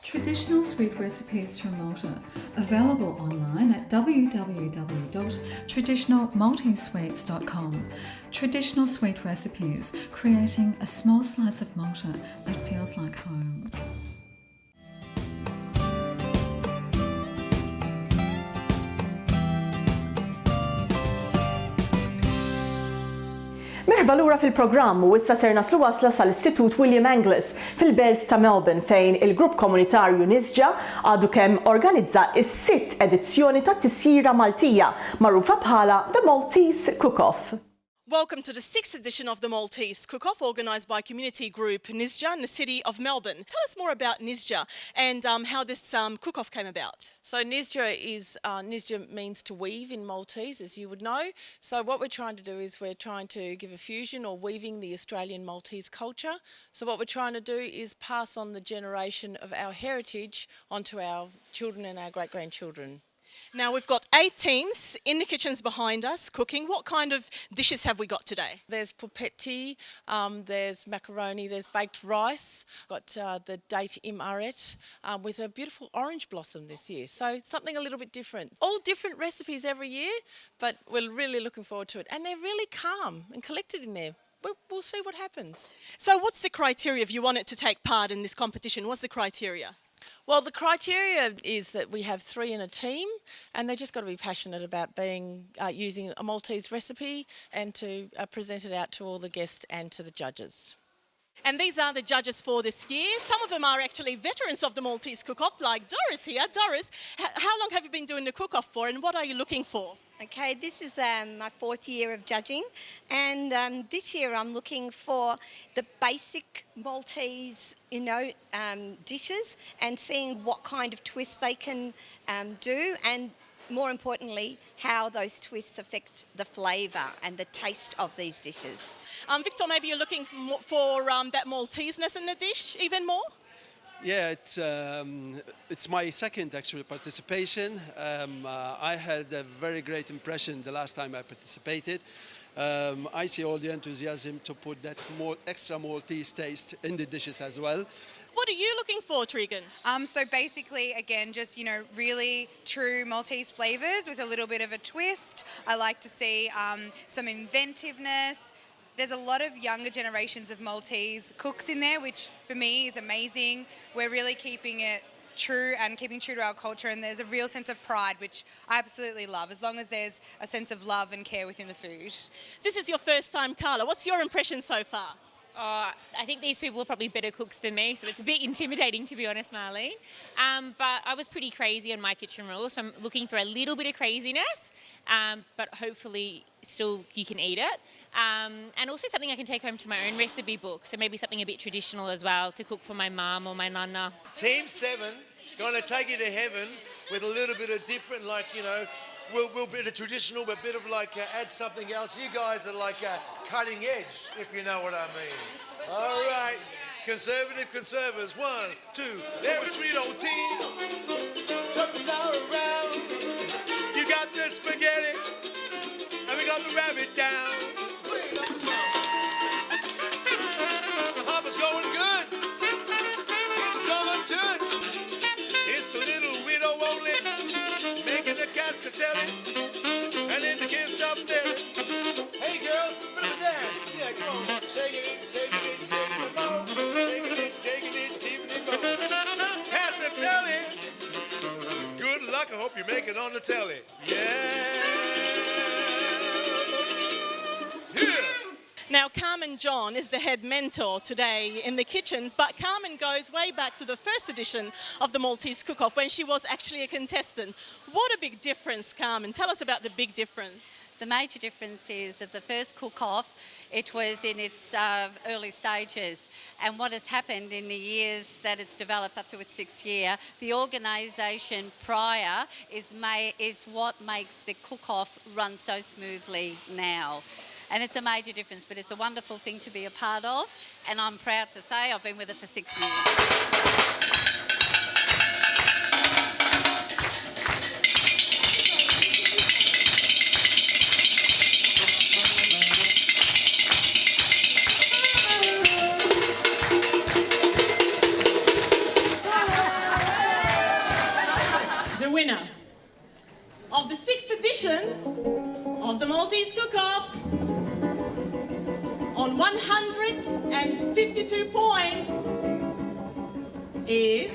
Traditional sweet recipes from Malta, available online at www.traditionalmaltesesweets.com. Traditional sweet recipes, creating a small slice of Malta that feels like home. Merħba lura fil-programm u issa ser naslu wasla sal-Istitut William Anglis fil-belt ta' Melbourne fejn il-grupp komunitarju nisġa għadu kemm organizza is-sitt edizzjoni ta' tisjira Maltija magħrufa bħala the Maltese Cook Off. Welcome to the 6th edition of the Maltese Cook Off, organised by community group nisġa in the city of Melbourne. Tell us more about nisġa and how this cook off came about. So nisġa means to weave in Maltese, as you would know. So what we're trying to do is we're trying to give a fusion or weaving the Australian Maltese culture. So what we're trying to do is pass on the generation of our heritage onto our children and our great-grandchildren. Now we've got 8 teams in the kitchens behind us cooking. What kind of dishes have we got today? There's pulpetti, there's macaroni, there's baked rice, got the date imret with a beautiful orange blossom this year. So something a little bit different. All different recipes every year, but we're really looking forward to it. And they're really calm and collected in there. We'll see what happens. So what's the criteria if you wanted to take part in this competition? What's the criteria? Well, the criteria is that we have 3 in a team, and they just got to be passionate about using a Maltese recipe and to present it out to all the guests and to the judges. And these are the judges for this year. Some of them are actually veterans of the Maltese Cook Off, like Doris here. Doris, how long have you been doing the cook off for, and what are you looking for? Okay, this is my 4th year of judging, and this year I'm looking for the basic Maltese, dishes and seeing what kind of twists they can do, and more importantly, how those twists affect the flavour and the taste of these dishes. Victor, maybe you're looking for that Malteseness in the dish even more? Yeah, it's my second actual participation. I had a very great impression the last time I participated. I see all the enthusiasm to put that extra Maltese taste in the dishes as well. What are you looking for, Tregan? So basically, again, just, really true Maltese flavours with a little bit of a twist. I like to see some inventiveness. There's a lot of younger generations of Maltese cooks in there, which for me is amazing. We're really keeping it true and keeping true to our culture, and there's a real sense of pride, which I absolutely love, as long as there's a sense of love and care within the food. This is your first time, Carla. What's your impression so far? I think these people are probably better cooks than me, so it's a bit intimidating, to be honest, Marlene. But I was pretty crazy on my kitchen rules, so I'm looking for a little bit of craziness, but hopefully still you can eat it. And also something I can take home to my own recipe book, so maybe something a bit traditional as well to cook for my mum or my nana. Team 7 going to take you to heaven with a little bit of different, we'll be the traditional, but a bit of add something else. You guys are cutting edge, if you know what I mean. All right, conservers, 1, 2, there was sweet old tea. Turn the tower around. You got the spaghetti, and we got the rabbit down. The harbor's going good. Here's the drummer tune. It's a little widow only, making the cassatelli, and then the kids stop there. Hey girls, let's dance. Yeah, come on. Shake it, shaking it, shaking the bone. Shaking it, keeping it going. Cassatelli. Good luck, I hope you make it on the telly. Yeah. Now, Carmen John is the head mentor today in the kitchens, but Carmen goes way back to the first edition of the Maltese Cook Off when she was actually a contestant. What a big difference, Carmen. Tell us about the big difference. The major difference is of the first cook-off, it was in its early stages, and what has happened in the years that it's developed up to its 6th year, the organisation prior is what makes the cook-off run so smoothly now. And it's a major difference, but it's a wonderful thing to be a part of, and I'm proud to say I've been with it for 6 years. winner of the 6th edition of the Maltese Cook Off on 152 points is...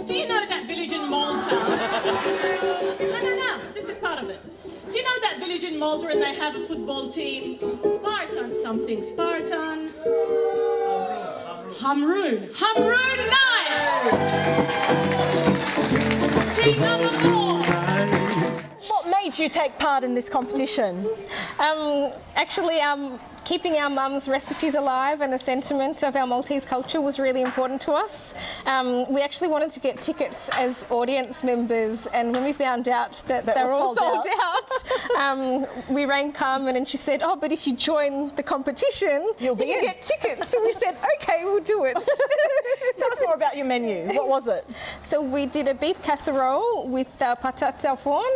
Do you know that village in Malta? No, this is part of it. Do you know that village in Malta and they have a football team? Spartans something, Spartans... Hamroon Knights! Team number 4. What made you take part in this competition? Actually, keeping our mum's recipes alive and the sentiment of our Maltese culture was really important to us. We actually wanted to get tickets as audience members, and when we found out that they were all sold out, we rang Carmen and she said, "Oh, but if you join the competition, you can get tickets." So we said, "Okay, we'll do it." Tell us more about your menu. What was it? So we did a beef casserole with patate al forn,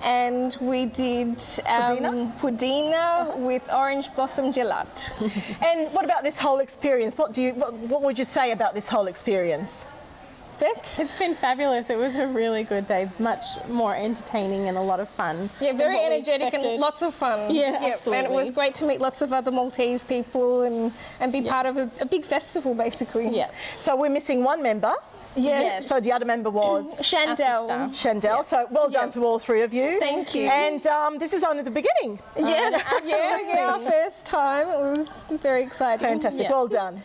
and we did pudina with orange blossom gelat. And what about this whole experience? What would you say about this whole experience? Beck? It's been fabulous. It was a really good day, much more entertaining and a lot of fun. Yeah, very energetic and lots of fun. Yeah, absolutely. And it was great to meet lots of other Maltese people and be part of a big festival, basically. Yeah. So we're missing one member. Yeah. Yes. So the other member was? Chandel. Chandel. So well done to all three of you. Thank you. And this is only the beginning. Yes, our first time. It was very exciting. Fantastic. Well done.